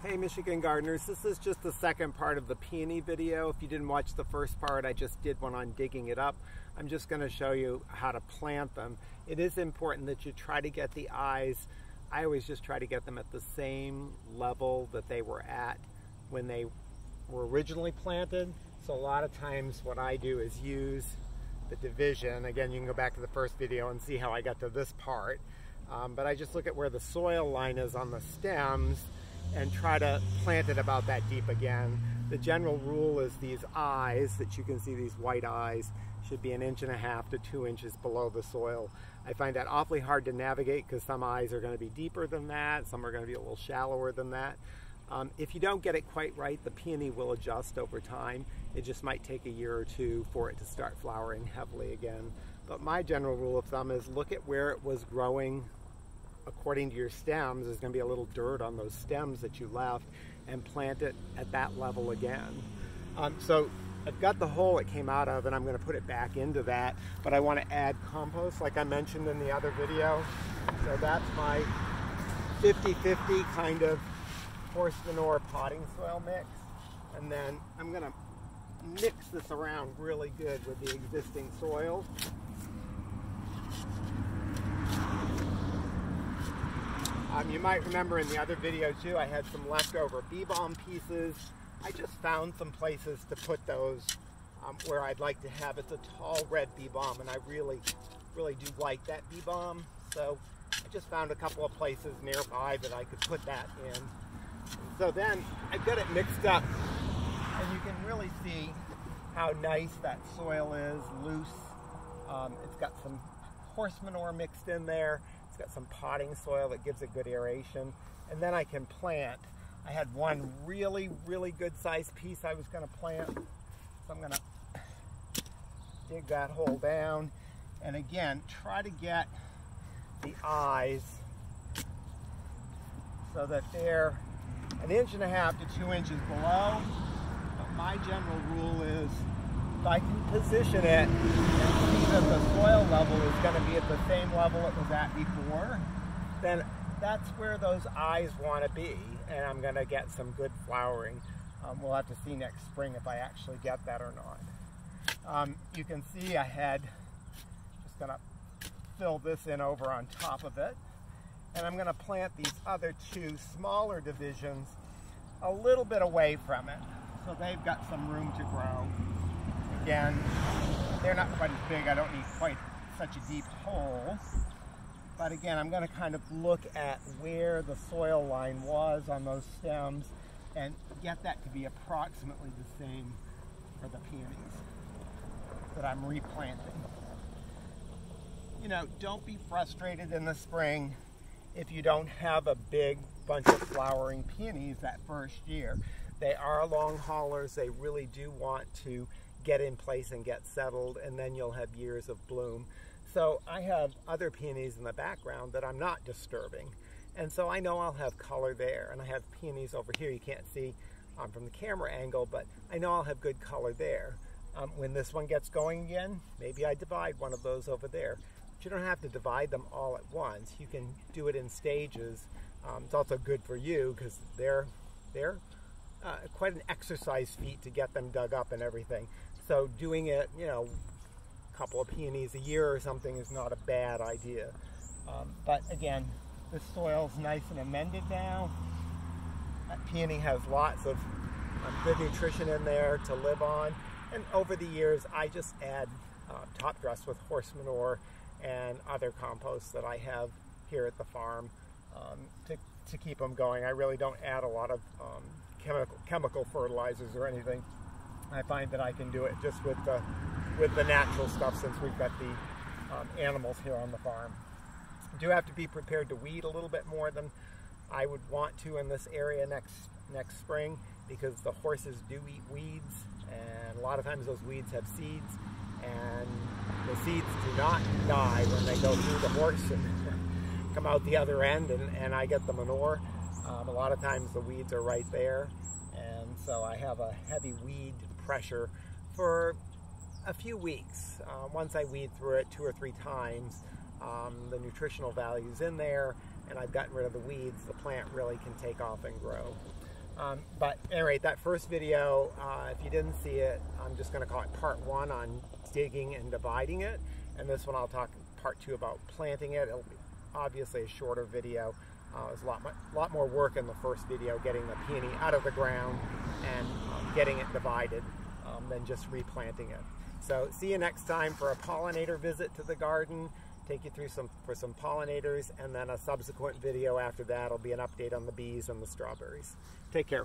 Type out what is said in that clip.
Hey Michigan gardeners, this is just the second part of the peony video. If you didn't watch the first part, I just did one on digging it up. I'm just going to show you how to plant them. It is important that you try to get the eyes, I always just try to get them at the same level that they were at when they were originally planted. So a lot of times what I do is use the division. Again, you can go back to the first video and see how I got to this part. But I just look at where the soil line is on the stems and try to plant it about that deep again. The general rule is these eyes that you can see, these white eyes, should be 1.5 to 2 inches below the soil. I find that awfully hard to navigate because some eyes are going to be deeper than that, some are going to be a little shallower than that. If you don't get it quite right, the peony will adjust over time. It just might take a year or two for it to start flowering heavily again. But my general rule of thumb is look at where it was growing according to your stems. There's going to be a little dirt on those stems that you left, and plant it at that level again. So I've got the hole it came out of and I'm going to put it back into that, but I want to add compost like I mentioned in the other video. So that's my 50-50 kind of horse manure potting soil mix, and then I'm going to mix this around really good with the existing soil. You might remember in the other video too, I had some leftover bee balm pieces. I just found some places to put those where I'd like to have. It's a tall red bee balm, and I really do like that bee balm. So I just found a couple of places nearby that I could put that in. So then I've got it mixed up, and you can really see how nice that soil is, loose. It's got some horse manure mixed in there. It's got some potting soil that gives it good aeration. And then I can plant. I had one really good sized piece I was going to plant. So I'm going to dig that hole down. And again, try to get the eyes so that they're 1.5 to 2 inches below. But my general rule is if I can position it and see that the soil level is going to be at the same level it was at before, then that's where those eyes want to be, and I'm going to get some good flowering. We'll have to see next spring if I actually get that or not. You can see I had, just going to fill this in over on top of it, and I'm going to plant these other two smaller divisions a little bit away from it, so they've got some room to grow. Again, they're not quite as big. I don't need quite such a deep hole. But again, I'm going to kind of look at where the soil line was on those stems and get that to be approximately the same for the peonies that I'm replanting. You know, don't be frustrated in the spring if you don't have a big bunch of flowering peonies that first year. They are long haulers. They really do want to get in place and get settled, and then you'll have years of bloom. So I have other peonies in the background that I'm not disturbing, and so I know I'll have color there. And I have peonies over here you can't see from the camera angle, but I know I'll have good color there. When this one gets going again, maybe I divide one of those over there. But you don't have to divide them all at once. You can do it in stages. It's also good for you because they're quite an exercise feat to get them dug up and everything. So doing it, you know, a couple of peonies a year or something is not a bad idea. But again, the soil's nice and amended now. That peony has lots of good nutrition in there to live on. And over the years, I just add top dress with horse manure and other composts that I have here at the farm to keep them going. I really don't add a lot of chemical fertilizers or anything. I find that I can do it just with the natural stuff since we've got the animals here on the farm. You do have to be prepared to weed a little bit more than I would want to in this area next spring, because the horses do eat weeds, and a lot of times those weeds have seeds, and the seeds do not die when they go through the horse and come out the other end, and I get the manure. A lot of times the weeds are right there, and so I have a heavy weed pressure for a few weeks. Once I weed through it 2 or 3 times, the nutritional value's in there, and I've gotten rid of the weeds, the plant really can take off and grow. But anyway, that first video, if you didn't see it, I'm just going to call it part 1 on digging and dividing it. And this one I'll talk part 2 about planting it. It'll be obviously a shorter video. There's a lot more work in the first video, getting the peony out of the ground and getting it divided than just replanting it. So see you next time for a pollinator visit to the garden. Take you through some pollinators, and then a subsequent video after that will be an update on the bees and the strawberries. Take care.